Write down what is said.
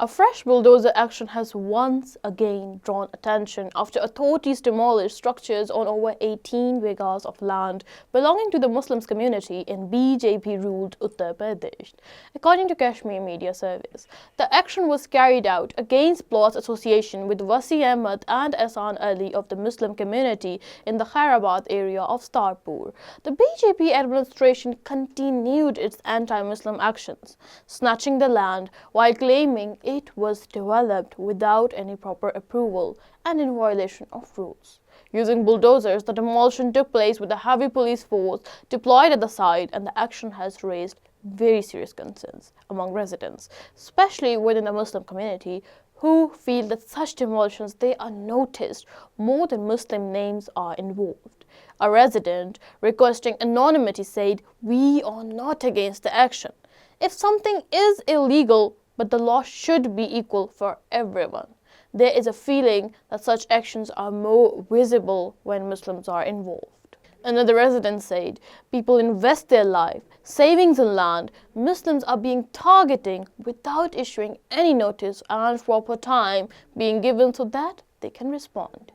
A fresh bulldozer action has once again drawn attention after authorities demolished structures on over 18 acres of land belonging to the Muslim community in BJP-ruled Uttar Pradesh. According to Kashmir Media Service, the action was carried out against plots association with Wasi Ahmed and Ahsan Ali of the Muslim community in the Khairabad area of Starpur. The BJP administration continued its anti-Muslim actions, snatching the land while claiming it was developed without any proper approval and in violation of rules. Using bulldozers, the demolition took place with a heavy police force deployed at the site, and the action has raised very serious concerns among residents, especially within the Muslim community, who feel that such demolitions they are noticed more than Muslim names are involved. A resident requesting anonymity said, "We are not against the action. If something is illegal, but the law should be equal for everyone. There is a feeling that such actions are more visible when Muslims are involved." Another resident said, "People invest their life, savings in land. Muslims are being targeting without issuing any notice and proper time being given so that they can respond."